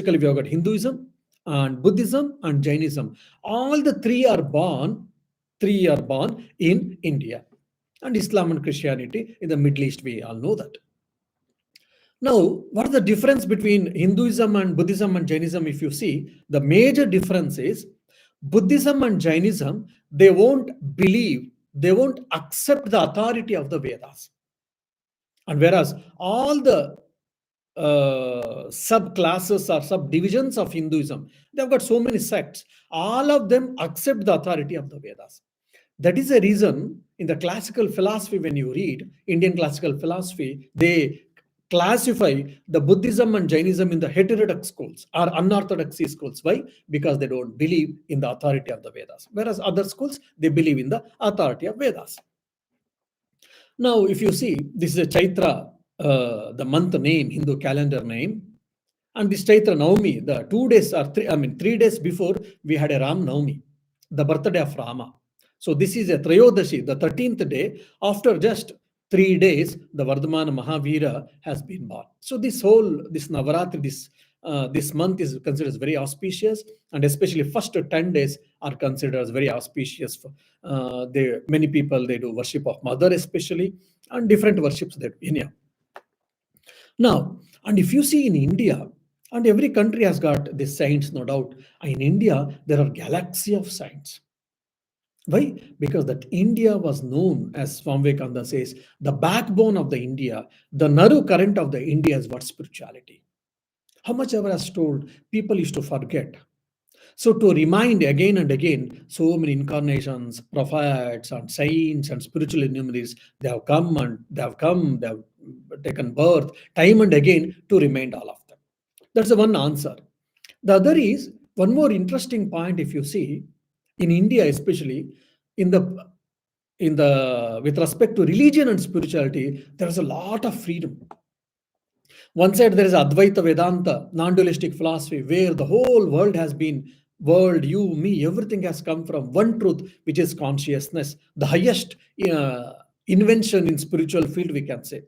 basically we have got Hinduism and Buddhism and Jainism. All the three are born in India, and Islam and Christianity in the Middle East. We all know that. Now, what is the difference between Hinduism and Buddhism and Jainism? If you see, the major difference is Buddhism and Jainism, they won't believe, they won't accept the authority of the Vedas. And whereas all the subclasses or subdivisions of Hinduism, they've got so many sects, all of them accept the authority of the Vedas. That is a reason in the classical philosophy, when you read Indian classical philosophy, they classify the Buddhism and Jainism in the heterodox schools or unorthodox schools. Why? Because they don't believe in the authority of the Vedas. Whereas other schools, they believe in the authority of Vedas. Now, if you see, this is a Chaitra, the month name, Hindu calendar name. And this Chaitra Navami, the 2 days or 3 days before, we had a Ram Navami, the birthday of Rama. So this is a Trayodashi, the 13th day. After just 3 days, the Vardhamana Mahavira has been born. So this Navaratri, this month is considered as very auspicious, and especially first 10 days are considered as very auspicious. Many people, they do worship of Mother especially, and different worships that India. Now, and if you see in India, and every country has got this saints, no doubt. In India, there are galaxy of saints. Why? Because that India was known, as Swami Vivekananda says, the backbone of the India, the Naru current of the India is what? Spirituality. How much ever has told, people used to forget. So to remind again and again, so many incarnations, prophets and saints and spiritual luminaries, they have come, they have taken birth time and again to remind all of them. That's the one answer. The other is one more interesting point. If you see in India, especially with respect to religion and spirituality, there is a lot of freedom. One side there is Advaita Vedanta, non-dualistic philosophy, where the whole world has been you, me, everything has come from one truth, which is consciousness, the highest invention in spiritual field, we can say.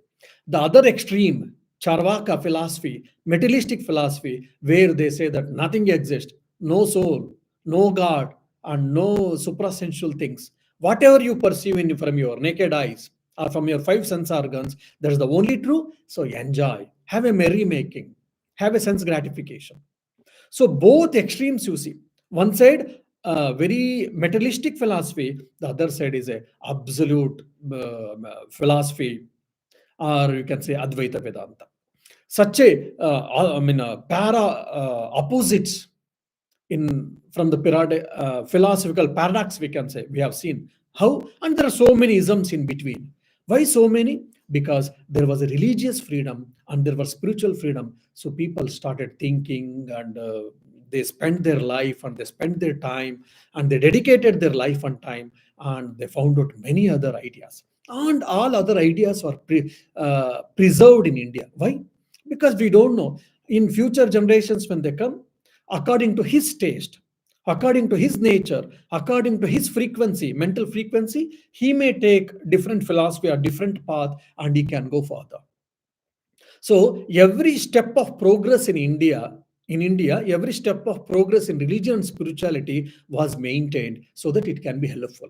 The other extreme, Charvaka philosophy, materialistic philosophy, where they say that nothing exists, no soul, no God, and no suprasensual things. Whatever you perceive from your naked eyes or from your 5 sense organs, that is the only true. So enjoy, have a merrymaking, have a sense gratification. So both extremes you see. One side, very materialistic philosophy. The other side is a absolute philosophy, or you can say Advaita Vedanta. Such a opposites from the philosophical paradox, we can say. We have seen how, and there are so many isms in between. Why so many? Because there was a religious freedom and there was spiritual freedom. So people started thinking, and they spent their life and they spent their time and they dedicated their life and time, and they found out many other ideas. And all other ideas were preserved in India. Why? Because we don't know. In future generations, when they come, according to his taste, according to his nature, according to his frequency, mental frequency, he may take different philosophy or different path, and he can go further. So every step of progress in India, every step of progress in religion and spirituality was maintained so that it can be helpful.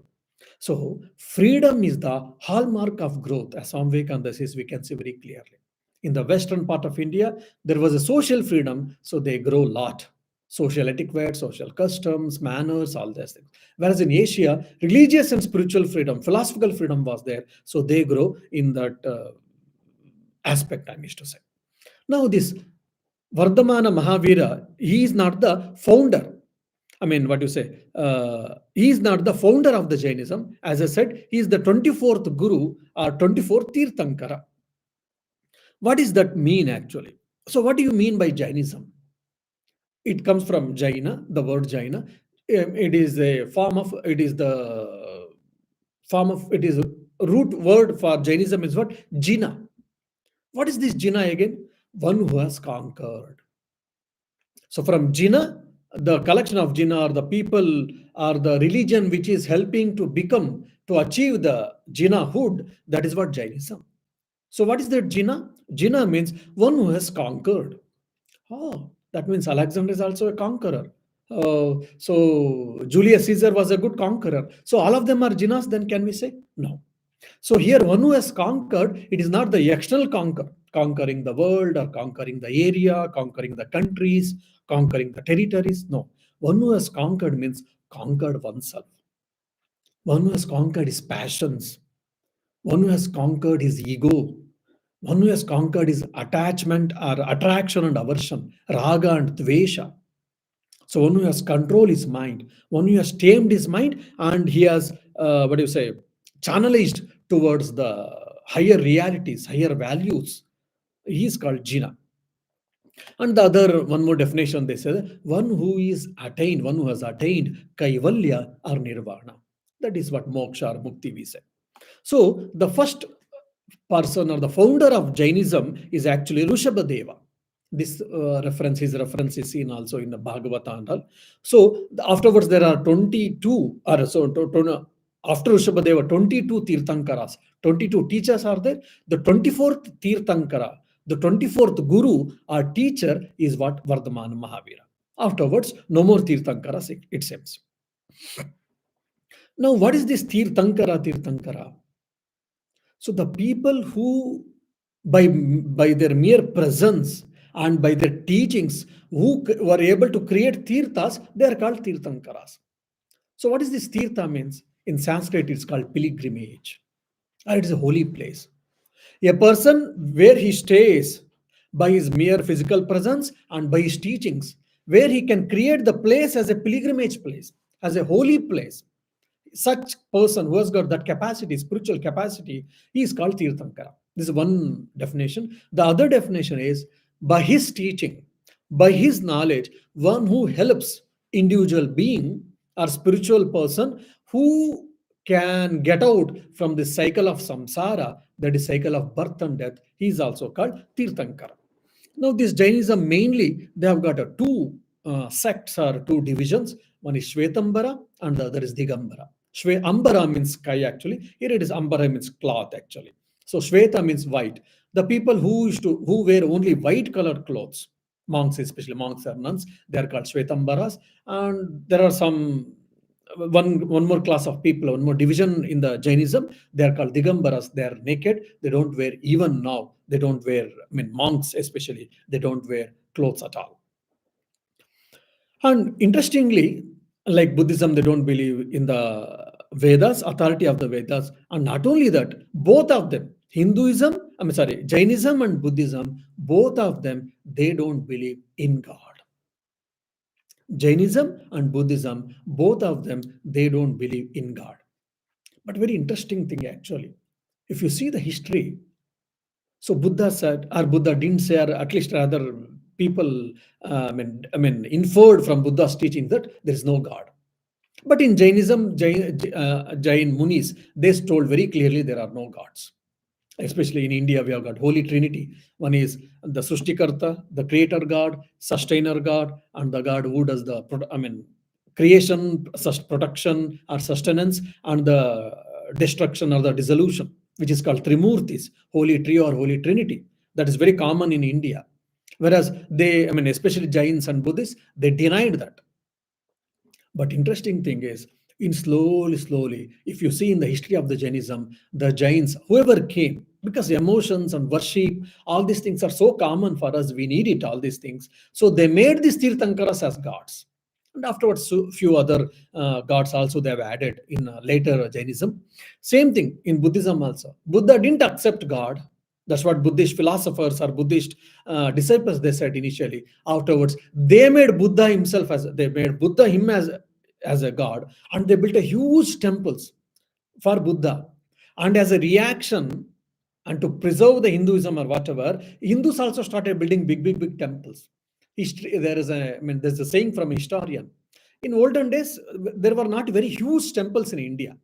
So freedom is the hallmark of growth, as Swami Vivekananda says, we can see very clearly. In the western part of India, there was a social freedom, so they grow a lot. Social etiquette, social customs, manners, all these things. Whereas in Asia, religious and spiritual freedom, philosophical freedom was there, so they grow in that aspect, I wish to say. Now this Vardhamana Mahavira, he is not the founder. He is not the founder of the Jainism. As I said, he is the 24th Guru or 24th Tirthankara. What does that mean actually? So what do you mean by Jainism? It comes from Jaina, the word Jaina. It is a root word for Jainism is what? Jina. What is this Jina again? One who has conquered. So from Jina, the collection of Jina, or the people, or the religion which is helping to achieve the Jinahood, that is what Jainism. So what is that Jina? Jina means one who has conquered. Oh, That means Alexander is also a conqueror. So Julius Caesar was a good conqueror. So all of them are Jinas, then can we say? No. So here, one who has conquered, it is not the external conquer, conquering the world or conquering the area, conquering the countries, conquering the territories. No. One who has conquered means conquered oneself. One who has conquered his passions. One who has conquered his ego. One who has conquered his attachment or attraction and aversion, raga and dvesha. So one who has controlled his mind, one who has tamed his mind, and he has, what do you say, channelized towards the higher realities, higher values. He is called Jina. And the other, one more definition, they say, one who is attained, one who has attained Kaivalya or Nirvana. That is what moksha or mukti we say. So the first person or the founder of Jainism is actually Rishabhadeva. This his reference is seen also in the Bhagavata and all. So afterwards there are 22, or so after Rishabhadeva, 22 Tirthankaras, 22 teachers are there. The 24th Tirthankara, the 24th Guru or teacher is what? Vardhamana Mahavira. Afterwards, no more Tirthankaras, it seems. Now, what is this Tirthankara? So the people who, by their mere presence and by their teachings, were able to create tirthas, they are called tirthankaras. So what is this tirtha means? In Sanskrit, it's called pilgrimage. It is a holy place. A person where he stays by his mere physical presence and by his teachings, where he can create the place as a pilgrimage place, as a holy place. Such person who has got that capacity, spiritual capacity, he is called Tirthankara. This is one definition. The other definition is by his teaching, by his knowledge, one who helps individual being or spiritual person who can get out from the cycle of samsara, that is cycle of birth and death, he is also called Tirthankara. Now, this Jainism mainly, they have got two sects or two divisions. One is Shvetambara and the other is Digambara. Ambara means sky actually. Here it is Ambara means cloth actually. So Shveta means white. The people who wear only white colored clothes, monks especially, monks or nuns, they are called Shvetambaras. And there are some one more class of people, one more division in the Jainism. They are called Digambaras. They are naked. They don't wear, even now. They don't wear. I mean, monks especially. They don't wear clothes at all. And interestingly, like Buddhism, they don't believe in the Vedas, authority of the Vedas. And not only that, both of them, Jainism and Buddhism, both of them, they don't believe in God. Jainism and Buddhism, both of them, they don't believe in God. But very interesting thing actually, if you see the history, so Buddha said, or Buddha didn't say, or at least rather people, inferred from Buddha's teaching that there is no God. But in Jainism, Jain Munis, they told very clearly there are no gods. Especially in India, we have got Holy Trinity. One is the Sushtikarta, the Creator God, Sustainer God, and the God who does the creation, production, or sustenance, and the destruction or the dissolution, which is called Trimurtis, Holy Tree or Holy Trinity. That is very common in India. Whereas they, especially Jains and Buddhists, they denied that. But interesting thing is, in slowly, if you see in the history of the Jainism, the Jains, whoever came, because emotions and worship, all these things are so common for us, we need it, all these things. So they made these Tirthankaras as gods. And afterwards, few other gods also they have added in later Jainism. Same thing in Buddhism also. Buddha didn't accept God. That's what Buddhist philosophers or Buddhist disciples they said initially. Afterwards, they made Buddha himself as a god, and they built a huge temples for Buddha. And as a reaction, and to preserve the Hinduism or whatever, Hindus also started building big temples. History, there's a saying from a historian. In olden days, there were not very huge temples in India.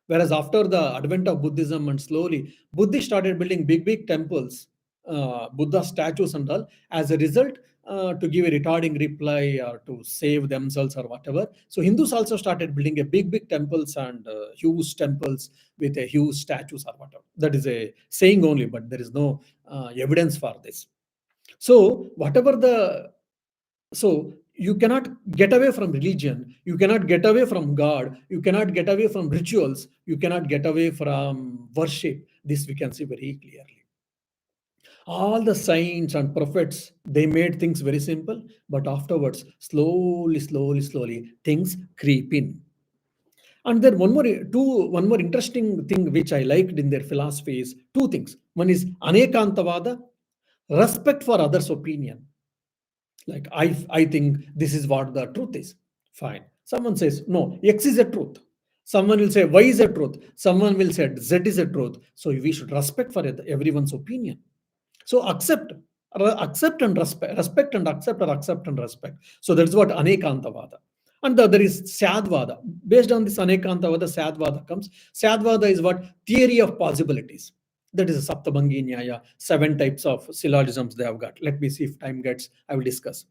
Whereas after the advent of Buddhism and slowly, Buddhists started building big temples, Buddha statues and all. As a result, to give a retarding reply or to save themselves or whatever. So Hindus also started building a big temples and huge temples with a huge statues or whatever. That is a saying only, but there is no evidence for this. So whatever the So you cannot get away from religion, you cannot get away from God, you cannot get away from rituals, you cannot get away from worship. This we can see very clearly. All the saints and prophets, they made things very simple, but afterwards, slowly, things creep in. And then one more interesting thing which I liked in their philosophy is two things. One is anekantavada, respect for others' opinion. Like I think this is what the truth is. Fine. Someone says no, X is a truth. Someone will say Y is a truth. Someone will say Z is a truth. So we should respect for everyone's opinion. So accept and respect and accept, or accept and respect. So that's what anekantavada. And the other is sadvada. Based on this anekantavada, sadvada comes. Sadvada is what? Theory of possibilities. That is a Saptabhangi Nyaya, 7 types of syllogisms they have got. Let me see if time gets, I will discuss.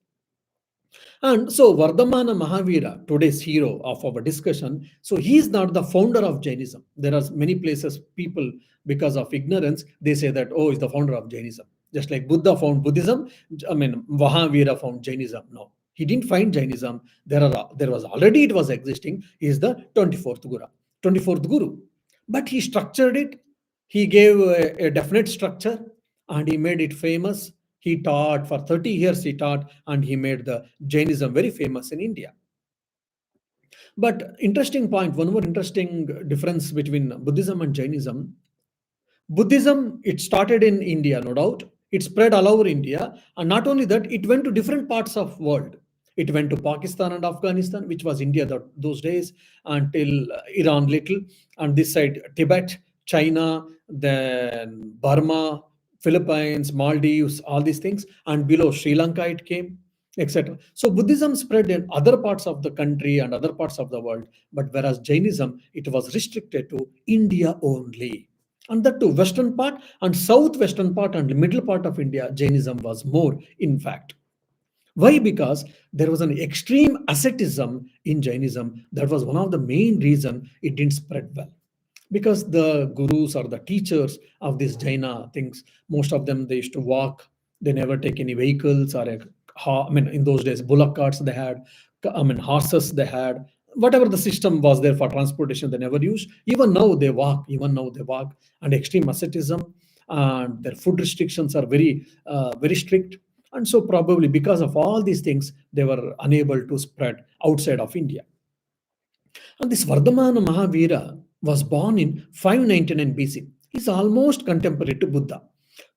And so Vardhamana Mahavira, today's hero of our discussion, so he is not the founder of Jainism. There are many places people, because of ignorance, they say that, oh, he's the founder of Jainism. Just like Buddha found Buddhism, I mean, Mahavira found Jainism. No, he didn't find Jainism. There was already, it was existing. He is the 24th Guru. But he structured it. He gave a definite structure and he made it famous. He taught for 30 years, he taught, and he made the Jainism very famous in India. But interesting point, one more interesting difference between Buddhism and Jainism. Buddhism, it started in India, no doubt. It spread all over India. And not only that, it went to different parts of world. It went to Pakistan and Afghanistan, which was India those days, until Iran little. And this side, Tibet, China, then Burma, Philippines, Maldives, all these things. And below Sri Lanka it came, etc. So Buddhism spread in other parts of the country and other parts of the world. But whereas Jainism, it was restricted to India only. And that to western part and southwestern part and middle part of India, Jainism was more, in fact. Why? Because there was an extreme asceticism in Jainism. That was one of the main reason it didn't spread well. Because the gurus or the teachers of these Jaina things, most of them, they used to walk. They never take any vehicles or I mean, in those days, bullock carts they had. I mean, horses they had. Whatever the system was there for transportation, they never used. Even now they walk. And extreme asceticism and their food restrictions are very strict. And so probably because of all these things, they were unable to spread outside of India. And this Vardhamana Mahavira was born in 599 BC. He's almost contemporary to Buddha.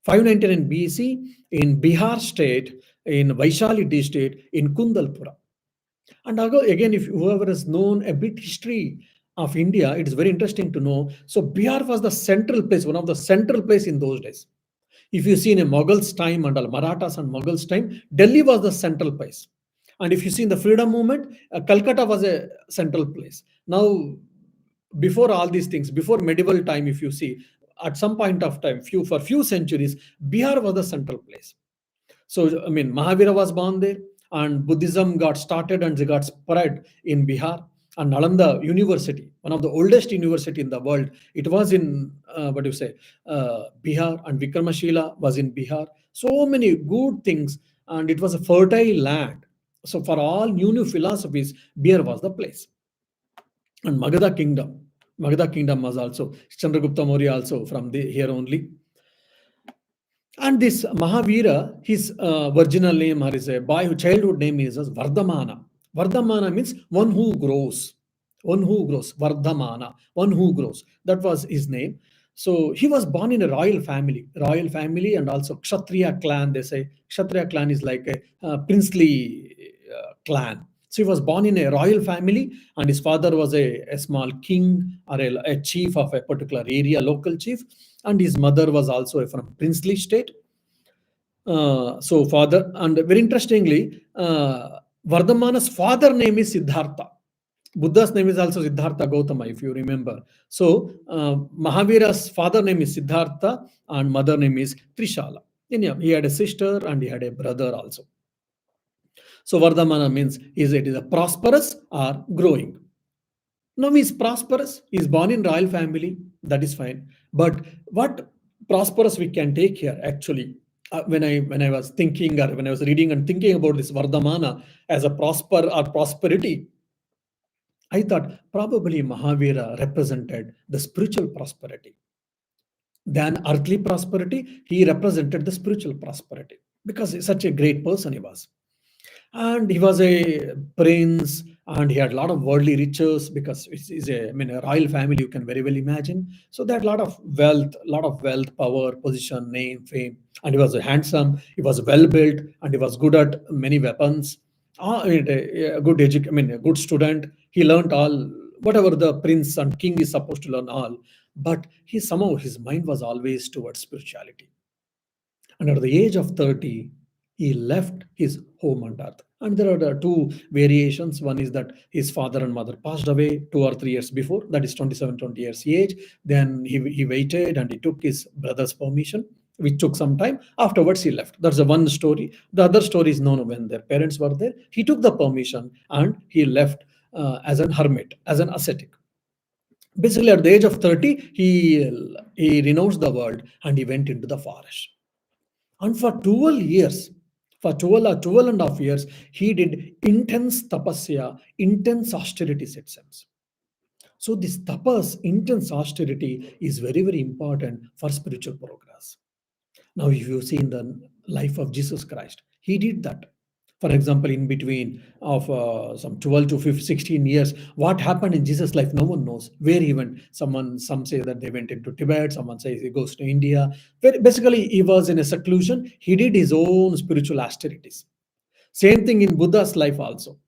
599 BC in Bihar state, in Vaishali district, in Kundalpura. And again, if whoever has known a bit history of India, it is very interesting to know. So Bihar was the central place, one of the central place in those days. If you see in a Mughals time and Marathas and Mughals time, Delhi was the central place. And if you see in the freedom movement, Calcutta was a central place. Now, before all these things, before medieval time, if you see, at some point of time, for few centuries, Bihar was the central place. So, I mean, Mahavira was born there, and Buddhism got started and they got spread in Bihar. And Nalanda University, one of the oldest university in the world, it was in Bihar, and Vikramashila was in Bihar. So many good things, and it was a fertile land. So for all new philosophies, Bihar was the place. And Magadha kingdom was also Chandragupta Maurya also from here only. And this Mahavira, his original name or his childhood name is Vardhamana. Vardhamana means one who grows. One who grows. Vardhamana, one who grows. That was his name. So he was born in a royal family, and also Kshatriya clan. They say Kshatriya clan is like a princely clan. So he was born in a royal family, and his father was a small king or a chief of a particular area, local chief, and his mother was also from princely state. So father, and very interestingly, Vardhamana's father name is Siddhartha. Buddha's name is also Siddhartha Gautama, if you remember. So Mahavira's father name is Siddhartha and mother name is Trishala. He had a sister and he had a brother also. So Vardhamana means it is a prosperous or growing. Now he's prosperous. He's born in royal family. That is fine. But what prosperous we can take here actually? When I was thinking, or when I was reading and thinking about this Vardhamana as a prosperity, I thought probably Mahavira represented the spiritual prosperity. Than earthly prosperity, he represented the spiritual prosperity because he's such a great person he was. And he was a prince, and he had a lot of worldly riches because it's a, I mean, a royal family, you can very well imagine. So they had a lot of wealth, power, position, name, fame. And he was handsome, he was well built, and he was good at many weapons. A good I mean, a good student. He learned all whatever the prince and king is supposed to learn all. But his mind was always towards spirituality. And at the age of 30, he left his home on earth. And there are the two variations. One is that his father and mother passed away 2 or 3 years before, that is 27, 20 years age. Then he waited and he took his brother's permission, which took some time. Afterwards, he left. That's the one story. The other story is known when their parents were there. He took the permission and he left as an hermit, as an ascetic. Basically, at the age of 30, he renounced the world and he went into the forest. And for 12 years, for 12 or 12 and a half years, he did intense tapasya, intense austerity systems. So this tapas, intense austerity, is very, very important for spiritual progress. Now, if you see in the life of Jesus Christ, he did that. For example, in between of some 12 to 15, 16 years, what happened in Jesus' life, no one knows. Where he went, some say that they went into Tibet, someone says he goes to India. Basically, he was in a seclusion. He did his own spiritual austerities. Same thing in Buddha's life also.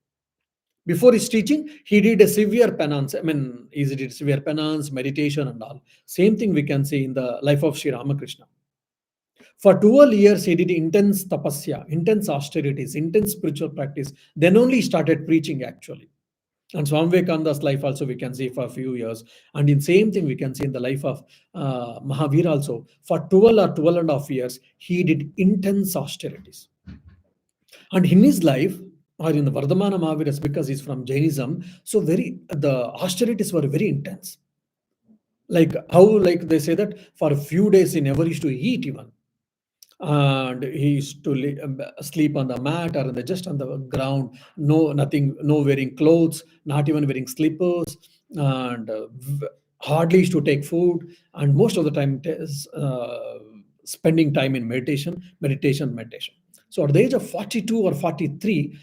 Before his teaching, he did a severe penance. I mean, he did severe penance, meditation, and all. Same thing we can see in the life of Sri Ramakrishna. For 12 years, he did intense tapasya, intense austerities, intense spiritual practice. Then only he started preaching actually. And Swami Vivekananda's life also we can see for a few years. And in same thing we can see in the life of Mahavira also. For 12 or 12 and a half years, he did intense austerities. And in his life, or in the Vardhamana Mahaviras, because he's from Jainism, so the austerities were very intense. Like how, like they say that for a few days he never used to eat even, and he used to sleep on the mat or just on the ground, no nothing, no wearing clothes, not even wearing slippers, and hardly used to take food, and most of the time spending time in meditation. So at the age of 42 or 43,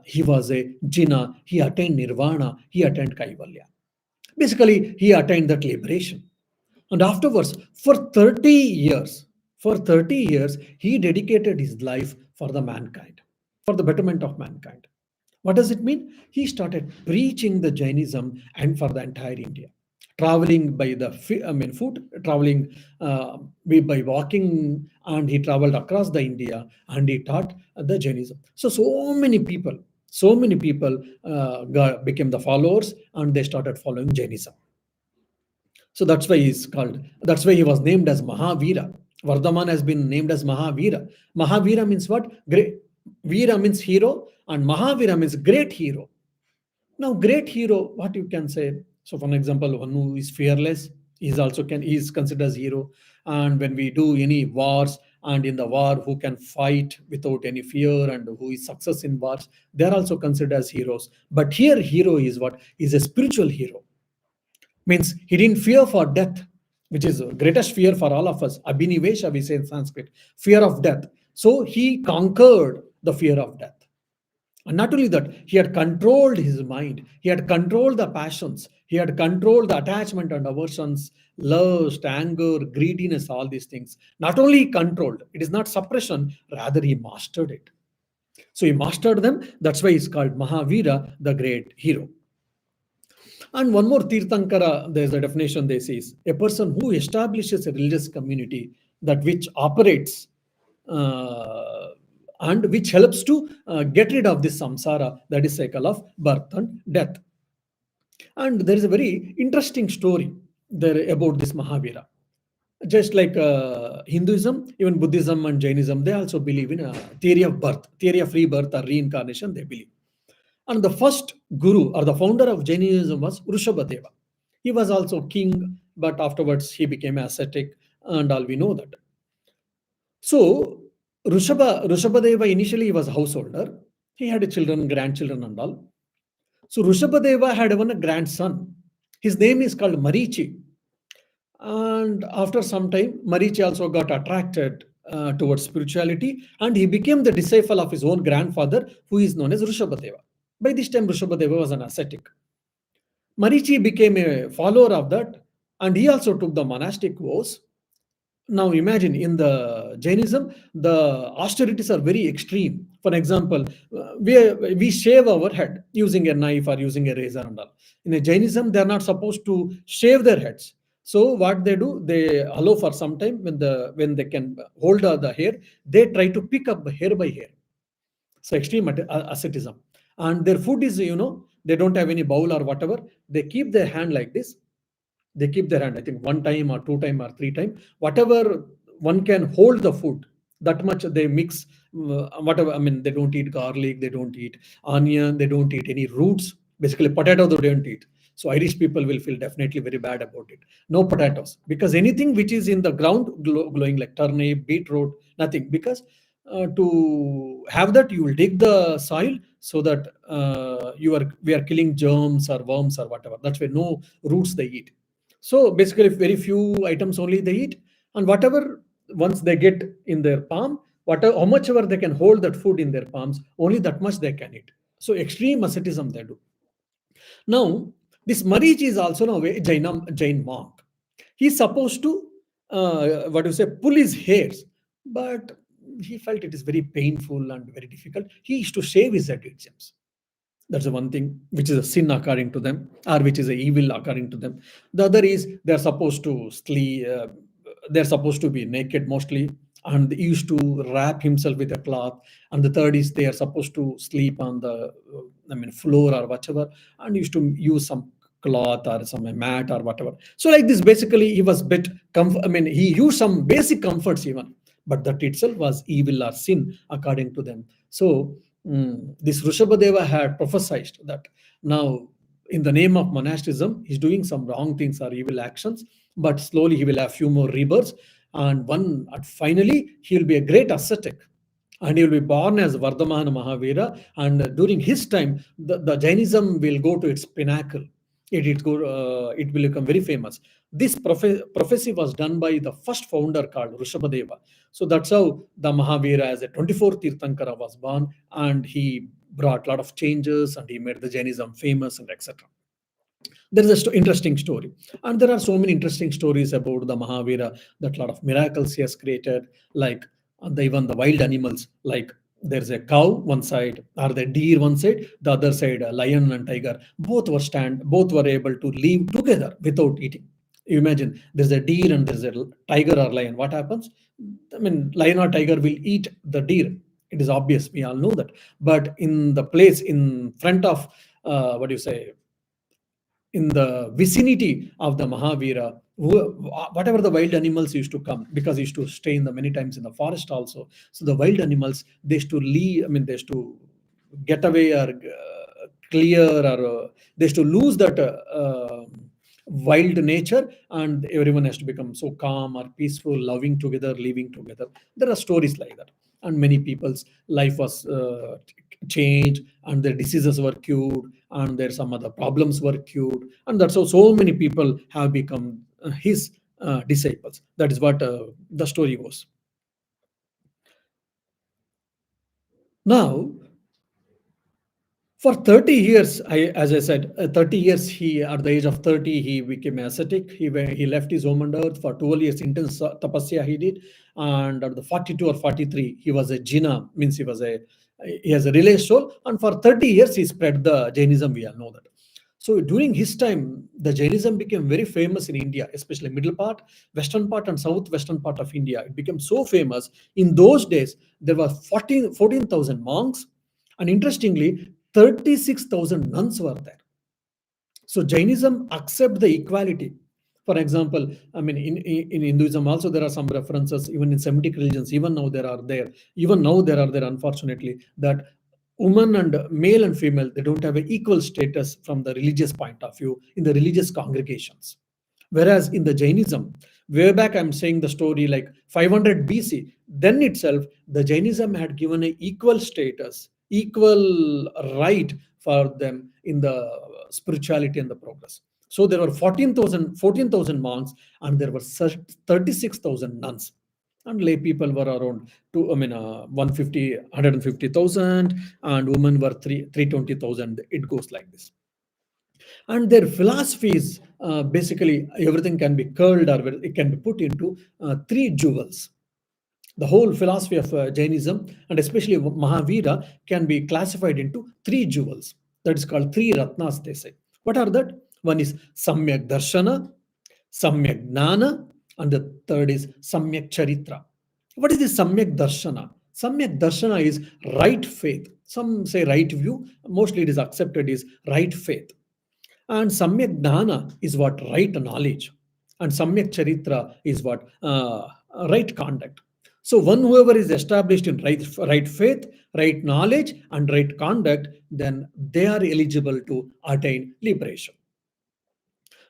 he was a jina, he attained nirvana, he attained kaivalya. Basically, he attained that liberation. And afterwards, for 30 years, he dedicated his life for the mankind, for the betterment of mankind. What does it mean? He started preaching the Jainism and for the entire India, traveling by foot, traveling by walking, and he traveled across the India and he taught the Jainism. So many people became the followers and they started following Jainism. So that's why he was named as Mahavira. Vardhaman has been named as Mahavira. Mahavira means what? Great. Veera means hero, and Mahavira means great hero. Now, great hero, what you can say? So, for an example, one who is fearless, he is considered as hero. And when we do any wars, and in the war, who can fight without any fear and who is success in wars, they are also considered as heroes. But here, hero is what? Is a spiritual hero. Means he didn't fear for death, which is the greatest fear for all of us. Abhinivesha, we say in Sanskrit, fear of death. So he conquered the fear of death. And not only that, he had controlled his mind, he had controlled the passions, he had controlled the attachment and aversions, lust, anger, greediness, all these things. Not only controlled, it is not suppression, rather, he mastered it. So he mastered them. That's why he's called Mahavira, the great hero. And one more Tirthankara, there's a definition they say is a person who establishes a religious community that which operates and which helps to get rid of this samsara, that is cycle of birth and death. And there is a very interesting story there about this Mahavira. Just like Hinduism, even Buddhism and Jainism, they also believe in a theory of birth, theory of rebirth or reincarnation, they believe. And the first guru or the founder of Jainism was Rishabhadeva. He was also king, but afterwards he became ascetic, and all we know that. So Rishabhadeva initially he was a householder. He had children, grandchildren, and all. So Rishabhadeva had one grandson. His name is called Marichi. And after some time, Marichi also got attracted towards spirituality, and he became the disciple of his own grandfather, who is known as Rishabhadeva. By this time, Rishabhadeva was an ascetic. Marichi became a follower of that, and he also took the monastic vows. Now imagine in the Jainism, the austerities are very extreme. For example, we shave our head using a knife or using a razor and all. In a Jainism, they are not supposed to shave their heads. So what they do, they allow for some time when they can hold the hair, they try to pick up hair by hair. So extreme asceticism, and their food is they don't have any bowl or whatever. They keep their hand like this. They keep their hand, I think, one time or two time or three time, whatever one can hold the food, that much they mix. Whatever, I mean, they don't eat garlic, they don't eat onion, they don't eat any roots. Basically potato they don't eat. So Irish people will feel definitely very bad about it. No potatoes, because anything which is in the ground glowing, like turnip, beetroot, nothing. Because to have that, you will dig the soil, so that we are killing germs or worms or whatever. That's why no roots they eat. So basically, very few items only they eat, and whatever once they get in their palm, whatever how much ever they can hold that food in their palms, only that much they can eat. So extreme asceticism they do. Now, this Marich is also now a Jain monk. He's supposed to what do you say, pull his hairs, but he felt it is very painful and very difficult. He used to shave his head, it seems. That's the one thing which is a sin according to them, or which is a evil according to them. The other is they're supposed to sleep. They're supposed to be naked mostly, and he used to wrap himself with a cloth. And the third is they are supposed to sleep on the, floor or whatever, and used to use some cloth or some mat or whatever. So like this, basically, he was bit. He used some basic comforts even, but that itself was evil or sin according to them. So this Rishabhadeva had prophesied that now, in the name of monasticism, he's doing some wrong things or evil actions, but slowly he will have few more rebirths, and finally he will be a great ascetic, and he will be born as Vardhamana Mahavira. And during his time, the Jainism will go to its pinnacle. It will become very famous. This prophecy was done by the first founder called Rishabhadeva. So that's how the Mahavira, as a 24th Tirthankara, was born, and he brought a lot of changes, and he made the Jainism famous, and etc. There is an interesting story, and there are so many interesting stories about the Mahavira, that a lot of miracles he has created, like even the wild animals, like there's a cow one side, or the deer one side, the other side a lion and tiger. Both were able to live together without eating. You imagine, there's a deer and there's a tiger or lion. What happens? I mean, lion or tiger will eat the deer. It is obvious. We all know that. But in the place in front of what do you say, in the vicinity of the Mahavira, whatever the wild animals used to come, because he used to stay in the many times in the forest also. So the wild animals, they used to leave. They used to get away, or clear, or they used to lose that wild nature, and everyone has to become so calm or peaceful, loving together, living together. There are stories like that, and many people's life was changed, and their diseases were cured, and their some other problems were cured, and that's how so many people have become his disciples. That is what the story goes. Now, for 30 years, as I said, 30 years, he at the age of 30, he became ascetic. He left his home and earth. For 12 years, intense tapasya he did. And at the 42 or 43, he was a jina, means he has a relay soul. And for 30 years, he spread the Jainism. We all know that. So during his time, the Jainism became very famous in India, especially middle part, western part, and southwestern part of India. It became so famous. In those days, there were 14,000 monks, and interestingly, 36,000 nuns were there. So Jainism accept the equality. For example, in Hinduism also there are some references, even in Semitic religions, even now there are there, unfortunately, that women and male and female, they don't have an equal status from the religious point of view in the religious congregations. Whereas in the Jainism, way back I'm saying the story like 500 BC, then itself the Jainism had given a equal status, equal right for them in the spirituality and the progress. So there were 14,000 monks, and there were 36,000 nuns. And lay people were around 150,000, and women were 320,000. It goes like this. And their philosophies, basically everything can be curled, or it can be put into three jewels. The whole philosophy of Jainism, and especially Mahavira, can be classified into three jewels. That is called three ratnas, they say. What are that? One is Samyak Darshana, Samyak Gnana, and the third is Samyak Charitra. What is this Samyak Darshana? Samyak Darshana is right faith. Some say right view. Mostly it is accepted is right faith. And Samyak Gnana is what? Right knowledge. And Samyak Charitra is what? Right conduct. So one whoever is established in right faith, right knowledge, and right conduct, then they are eligible to attain liberation.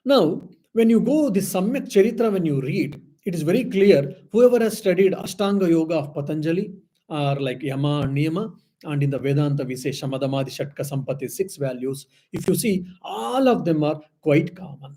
Now, when you go the Samyak Charitra, when you read, it is very clear. Whoever has studied Ashtanga Yoga of Patanjali, or like Yama and Niyama, and in the Vedanta we say Shamadamadi Shatka Sampati, six values. If you see, all of them are quite common.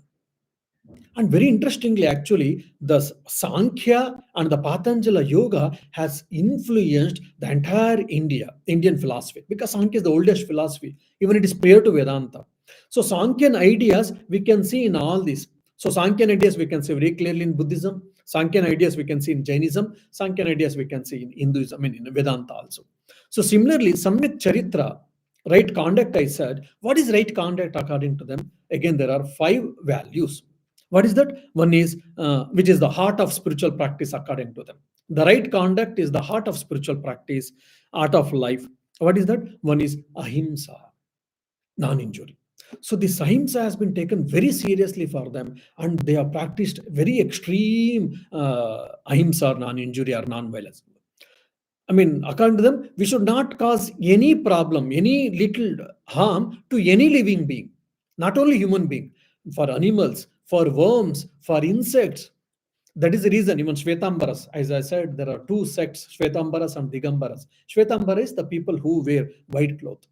And very interestingly, actually, the Sankhya and the Patanjala Yoga has influenced the entire Indian philosophy, because Sankhya is the oldest philosophy, even it is prior to Vedanta. So Sankhyan ideas we can see in all these. So Sankhyan ideas we can see very clearly in Buddhism. Sankhyan ideas we can see in Jainism. Sankhyan ideas we can see in Hinduism, I mean in Vedanta also. So similarly, Samyak Charitra, right conduct, I said. What is right conduct according to them? Again, there are five values. What is that? One is, which is the heart of spiritual practice according to them. The right conduct is the heart of spiritual practice, art of life. What is that? One is ahimsa, non-injury. So this ahimsa has been taken very seriously for them, and they have practiced very extreme ahimsa, or non-injury, or non-violence. I mean, according to them, we should not cause any problem, any little harm to any living being, not only human being, for animals, for worms, for insects. That is the reason even Shvetambaras, as I said, there are two sects, Shvetambaras and Digambaras. Shvetambara is the people who wear white cloth.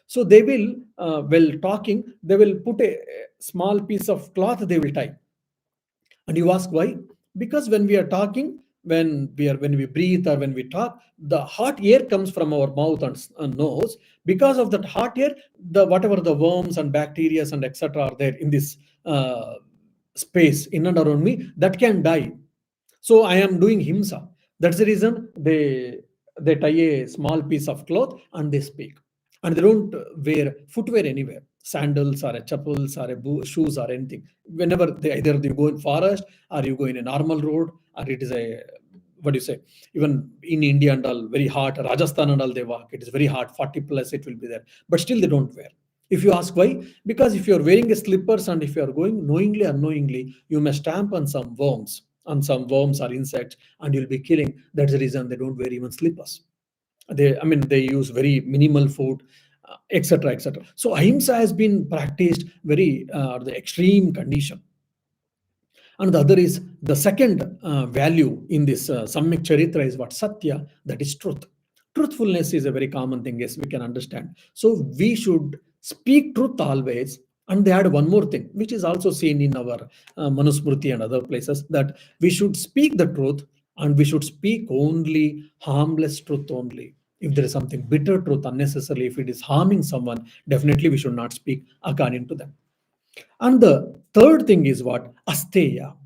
So they will, while talking, they will put a small piece of cloth, they will tie. And you ask why? Because when we are talking, when we breathe or when we talk, the hot air comes from our mouth and nose. Because of that hot air, the whatever the worms and bacteria and etc. are there in this space in and around me, that can die. So I am doing himsa. That's the reason they tie a small piece of cloth and they speak. And they don't wear footwear anywhere, sandals or a chappals or shoes or anything. Whenever they either they go in forest, or you go in a normal road, or it is a, what do you say, even in India and all, very hot, Rajasthan and all, they walk. It is very hot, 40 plus it will be there. But still they don't wear. If you ask why, because if you are wearing a slippers and if you are going knowingly or unknowingly, you may stamp on some worms or insects, and you'll be killing. That's the reason they don't wear even slippers. They use very minimal food, etc., etc. So ahimsa has been practiced very the extreme condition. And the other is the second value in this Samyak Charitra is what? Satya, that is truth. Truthfulness is a very common thing, yes, we can understand. So we should speak truth always. And they add one more thing, which is also seen in our Manusmriti and other places, that we should speak the truth, and we should speak only harmless truth only. If there is something bitter truth unnecessarily, if it is harming someone, definitely we should not speak according to them. And the third thing is what? Asteya.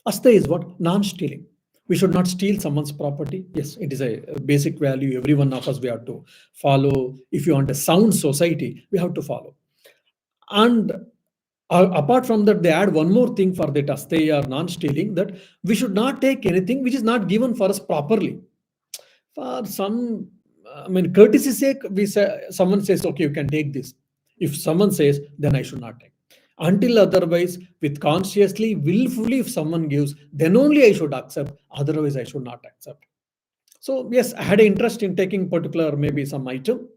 Asteya is what? Non-stealing. We should not steal someone's property. Yes, it is a basic value. Every one of us, we have to follow. If you want a sound society, we have to follow. And apart from that, they add one more thing for that asteya or non-stealing, that we should not take anything which is not given for us properly. For some, courtesy sake, we say, someone says, okay, you can take this. If someone says, then I should not take. Until otherwise, with consciously, willfully, if someone gives, then only I should accept. Otherwise, I should not accept. So yes, I had an interest in taking particular maybe some item,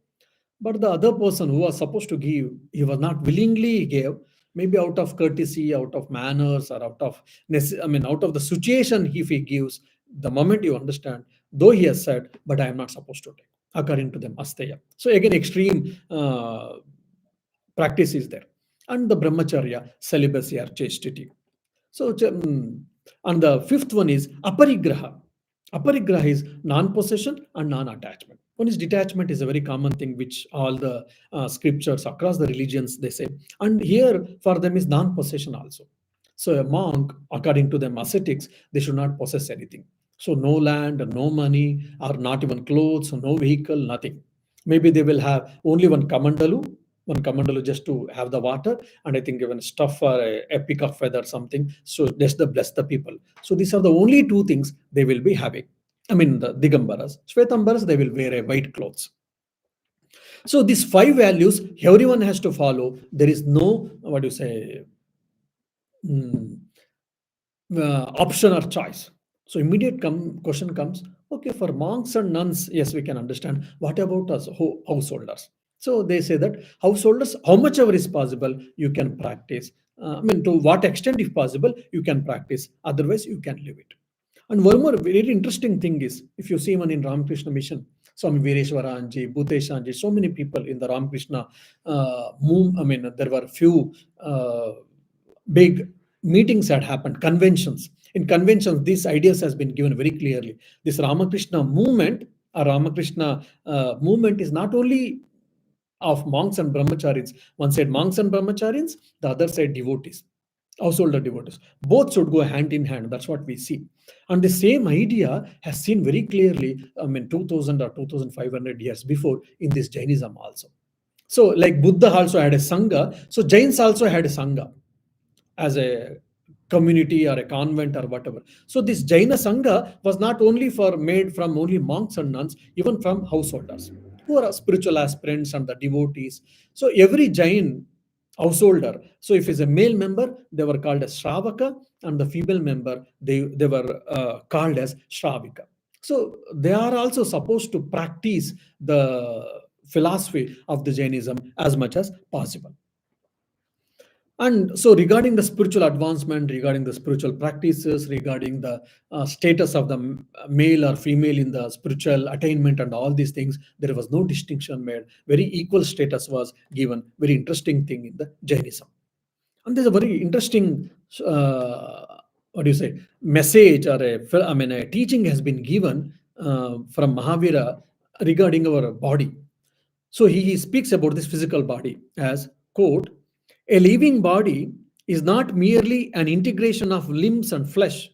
but the other person who was supposed to give, he was not willingly gave. maybe out of courtesy, out of manners, or out of the situation, if he gives, the moment you understand, though he has said, but I am not supposed to take, according to them, asteya. So again, extreme practice is there. And the brahmacharya, celibacy or chastity. So, and the fifth one is aparigraha. Aparigraha is non-possession and non-attachment. One is detachment is a very common thing which all the scriptures across the religions they say. And here for them is non-possession also. So a monk, according to them ascetics, they should not possess anything. So no land, no money, or not even clothes, no vehicle, nothing. Maybe they will have only one kamandalu just to have the water, and I think even stuff or a pick of feather something. So just the bless the people. So these are the only two things they will be having. I mean the Digambaras. Shvetambaras, they will wear a white clothes. So these five values everyone has to follow. There is no what do you say mm, option or choice. So immediate question comes, okay, for monks and nuns, yes, we can understand. What about us householders? So they say that householders, how much ever is possible, you can practice. To what extent, if possible, you can practice. Otherwise, you can leave it. And one more very interesting thing is, if you see even in Ramakrishna Mission, Swami Vireshwaranji, Bhuteshanji, so many people in the Ramakrishna there were few big meetings had happened, conventions. In conventions, these ideas has been given very clearly. This Ramakrishna movement, a Ramakrishna movement is not only of monks and brahmacharis. One side monks and brahmacharis, the other side devotees, householder devotees. Both should go hand in hand. That's what we see. And the same idea has seen very clearly, 2000 or 2500 years before in this Jainism also. So, like Buddha also had a Sangha, so Jains also had a Sangha as a community or a convent or whatever. So this Jaina Sangha was not only for made from only monks and nuns, even from householders who are spiritual aspirants and the devotees. So every Jain householder, so if he's a male member, they were called as Shravaka, and the female member, they were called as Shravika. So they are also supposed to practice the philosophy of the Jainism as much as possible. And so, regarding the spiritual advancement, regarding the spiritual practices, regarding the status of the male or female in the spiritual attainment, and all these things, there was no distinction made. Very equal status was given. Very interesting thing in the Jainism. And there's a very interesting, what do you say, message or a teaching has been given from Mahavira regarding our body. So he speaks about this physical body as, quote, a living body is not merely an integration of limbs and flesh,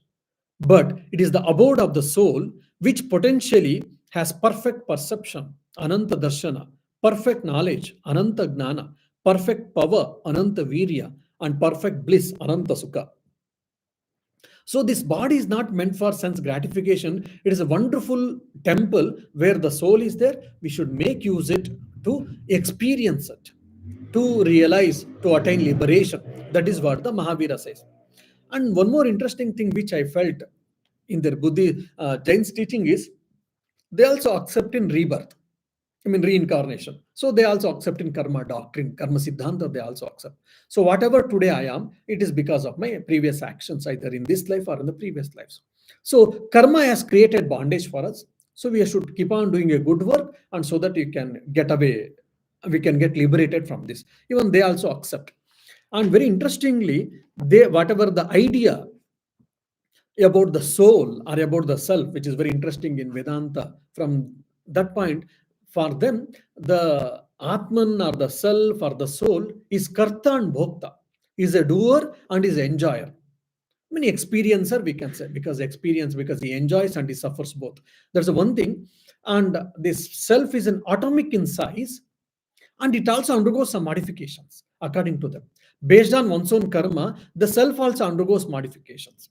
but it is the abode of the soul, which potentially has perfect perception, ananta darshana, perfect knowledge, ananta gnana, perfect power, ananta virya, and perfect bliss, ananta sukha. So this body is not meant for sense gratification. It is a wonderful temple where the soul is there. We should make use it to experience it, to realize, to attain liberation. That is what the Mahavira says. And one more interesting thing which I felt in their Buddhi Jain's teaching is they also accept in rebirth. Reincarnation. So they also accept in karma doctrine, karma siddhanta, they also accept. So whatever today I am, it is because of my previous actions, either in this life or in the previous lives. So karma has created bondage for us. So we should keep on doing a good work, and so that you can get away, we can get liberated from this. Even they also accept. And very interestingly, they whatever the idea about the soul or about the self, which is very interesting in Vedanta. From that point, for them, the Atman or the self or the soul is Karta and Bhokta, is a doer and is an enjoyer. Experiencer, we can say, because he enjoys and he suffers both. That's the one thing. And this self is an atomic in size, and it also undergoes some modifications according to them. Based on one's own karma, the self also undergoes modifications.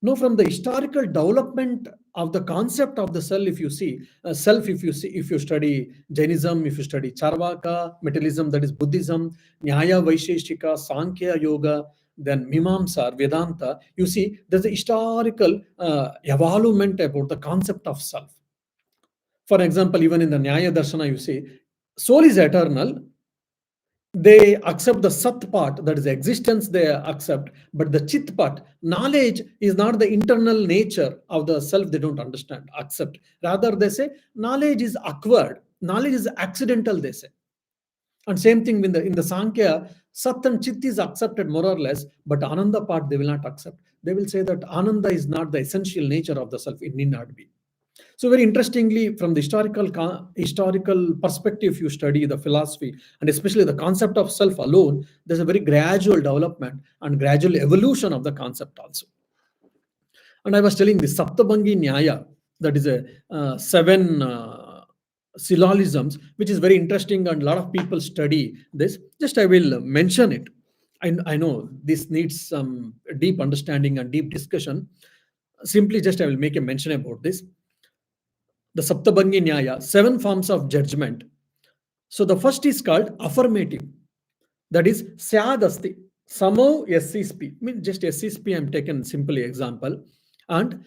Now, from the historical development of the concept of the self, if you see, if you study Jainism, if you study Charvaka, materialism, that is Buddhism, Nyaya, Vaisheshika, Sankhya, Yoga, then Mimamsa, Vedanta, you see, there's a historical evaluation about the concept of self. For example, even in the Nyaya Darshana, you see, soul is eternal, they accept the sat part, that is existence they accept, but the chit part, knowledge is not the internal nature of the self, they don't understand, accept. Rather, they say knowledge is acquired, knowledge is accidental, they say. And same thing in the Sankhya, Sat and Chit is accepted more or less, but Ananda part they will not accept. They will say that Ananda is not the essential nature of the self, it need not be. So very interestingly, from the historical perspective, if you study the philosophy and especially the concept of self alone, there's a very gradual development and gradual evolution of the concept also. And I was telling the Saptabhangi Nyaya, that is a seven syllogisms, which is very interesting, and a lot of people study this. Just I will mention it. I know this needs some deep understanding and deep discussion. Simply, just I will make a mention about this. The Saptabhangi Nyaya, seven forms of judgment. So the first is called affirmative. That is Syadasti. Samo SCSP. Mean just SCSP, I'm taken simply example. And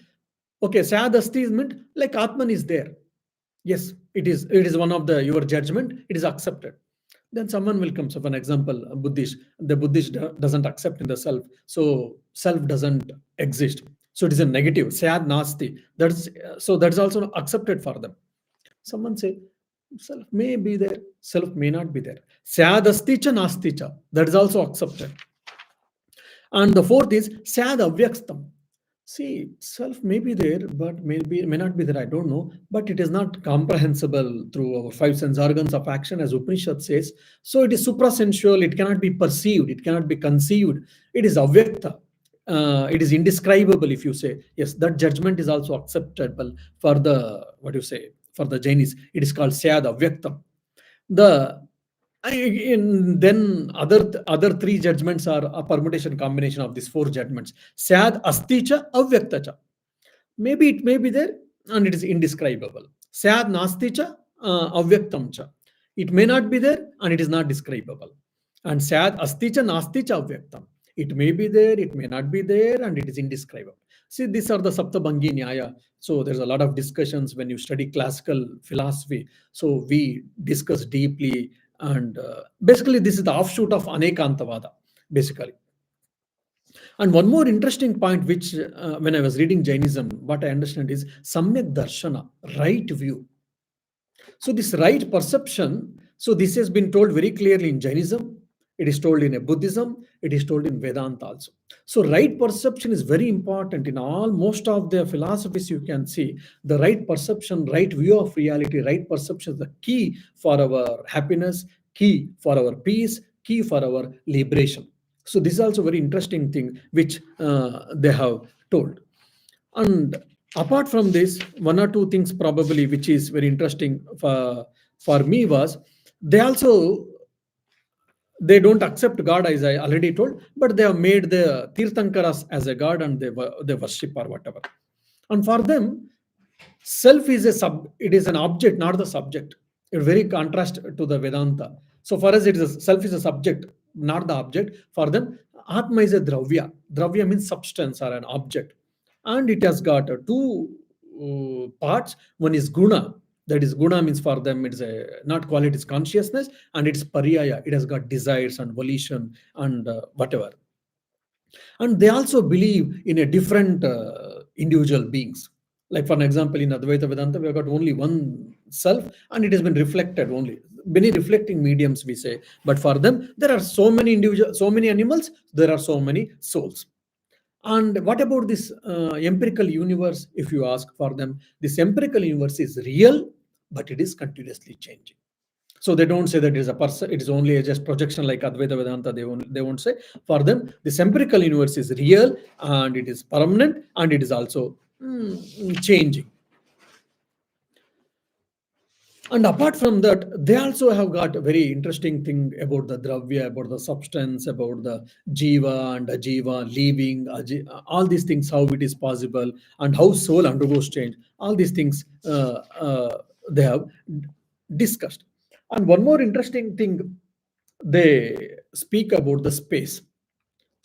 okay, Syadasti is meant like Atman is there. Yes, it is one of the your judgment, it is accepted. Then someone will come. So for an example, a Buddhist, the Buddhist doesn't accept in the self. So self doesn't exist. So it is a negative, sad nasti. That's also accepted for them. Someone say, self may be there, self may not be there. Sad asti cha nasti cha. That is also accepted. And the fourth is sad avyakstam. See, self may be there, but may not be there. I don't know. But it is not comprehensible through our five sense organs of action, as Upanishad says. So it is suprasensual. It cannot be perceived. It cannot be conceived. It is avyakta. It is indescribable. If you say yes, that judgment is also acceptable for the what do you say for the Jainis. It is called Syad Avyaktam. The then other three judgments are a permutation combination of these four judgments. Sad asticha avyaktacha. Maybe it may be there and it is indescribable. Sad nasticha avyaktamcha. It may not be there and it is not describable. And sad asticha nasticha avyaktam. It may be there, it may not be there, and it is indescribable. See, these are the Saptabhangi Nyaya. So there's a lot of discussions when you study classical philosophy. So we discuss deeply, and basically this is the offshoot of Anekantavada, basically. And one more interesting point, which when I was reading Jainism, what I understand is Samyak Darshana, right view. So this right perception, so this has been told very clearly in Jainism, it is told in a Buddhism, it is told in Vedanta also. So right perception is very important in all most of the philosophies. You can see the right perception, right view of reality, right perception is the key for our happiness, key for our peace, key for our liberation. So this is also very interesting thing which they have told. And apart from this, one or two things probably which is very interesting for me was they also they don't accept God, as I already told, but they have made the Tirthankaras as a God and they worship or whatever. And for them, self is it is an object, not the subject. It's very contrast to the Vedanta. So for us, self is a subject, not the object. For them, Atma is a dravya. Dravya means substance or an object. And it has got two parts. One is guna. That is, guna means for them, it's a not quality, it's consciousness, and it's pariyaya. It has got desires and volition and whatever. And they also believe in a different individual beings. Like for an example, in Advaita Vedanta, we have got only one self, and it has been reflected only. Many reflecting mediums, we say. But for them, there are so many individuals, so many animals, there are so many souls. And what about this empirical universe? If you ask for them, this empirical universe is real, but it is continuously changing. So they don't say that it is a person, it is only a just projection like Advaita Vedanta. They won't say. For them, this empirical universe is real and it is permanent and it is also changing. And apart from that, they also have got a very interesting thing about the dravya, about the substance, about the jiva and ajiva, living, all these things, how it is possible, and how soul undergoes change. All these things they have discussed. And one more interesting thing, they speak about the space.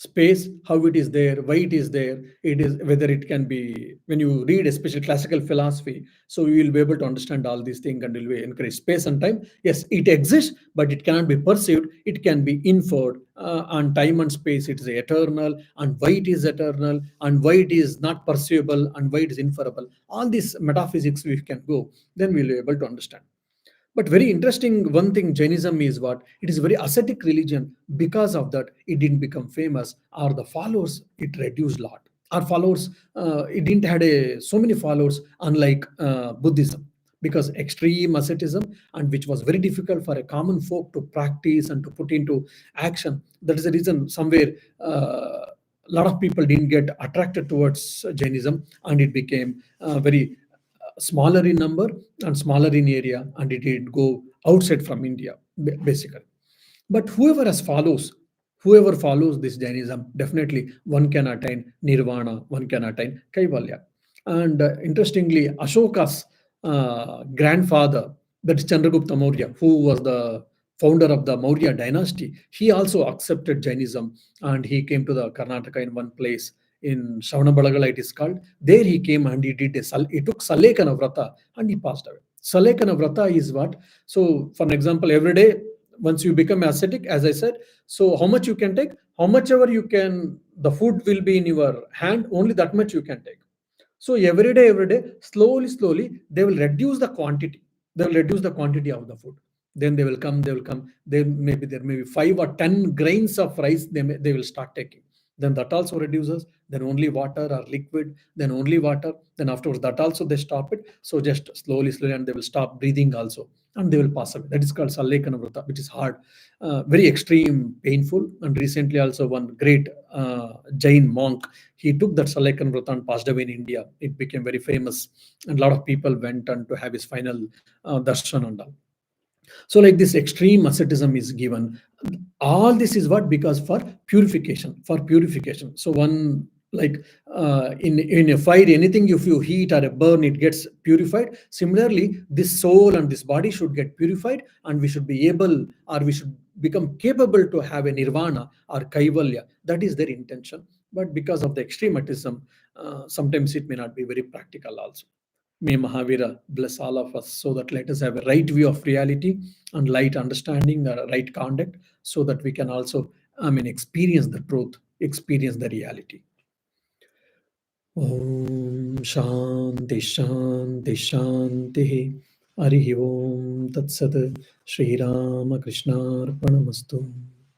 space, how it is there, why it is there, it is whether it can be, when you read especially classical philosophy, so you will be able to understand all these things and will be encourage space and time. Yes, it exists, but it cannot be perceived, it can be inferred. And time and space, it is eternal, and why it is eternal, and why it is not perceivable, and why it is inferable, all these metaphysics we can go, then we'll be able to understand. But very interesting one thing, Jainism is what? It is a very ascetic religion. Because of that, it didn't become famous, or the followers, it reduced a lot. Our followers, it didn't had so many followers, unlike Buddhism, because extreme asceticism, and which was very difficult for a common folk to practice and to put into action. That is the reason somewhere a lot of people didn't get attracted towards Jainism, and it became very smaller in number and smaller in area, and it did go outside from India, basically. But whoever follows this Jainism, definitely one can attain nirvana, one can attain kaivalya. And interestingly, Ashoka's grandfather, that is Chandragupta Maurya, who was the founder of the Maurya dynasty, he also accepted Jainism, and he came to the Karnataka in one place in Shravanabalagola, it is called. There he came and he took Salekana Vrata and he passed away. Salekana Vrata is what? So, for an example, every day, once you become ascetic, as I said, so how much you can take, how much ever you can, the food will be in your hand, only that much you can take. So every day, slowly, slowly, they will reduce the quantity. They will reduce the quantity of the food. Then they will come. There may be 5 or 10 grains of rice. They will start taking. Then that also reduces. Then only water or liquid. Then only water. Then afterwards that also they stop it. So just slowly, slowly, and they will stop breathing also, and they will pass away. That is called Sallekana Vrata, which is hard, very extreme, painful. And recently also one great Jain monk, he took that Salakan Vrata and passed away in India. It became very famous, and a lot of people went on to have his final darshan and all. So, like this extreme asceticism is given. All this is what? Because for purification, for purification. So one, like in a fire, anything if you heat or a burn, it gets purified. Similarly, this soul and this body should get purified, and we should be able, or we should become capable to have a nirvana or kaivalya. That is their intention. But because of the extremism, sometimes it may not be very practical also. May Mahavira bless all of us, so that let us have a right view of reality and right understanding, right conduct, so that we can also, experience the truth, experience the reality. Om Shanti Shanti Shanti. Harihi Om Tat Sat. Shri Rama Krishna Arpanamastu.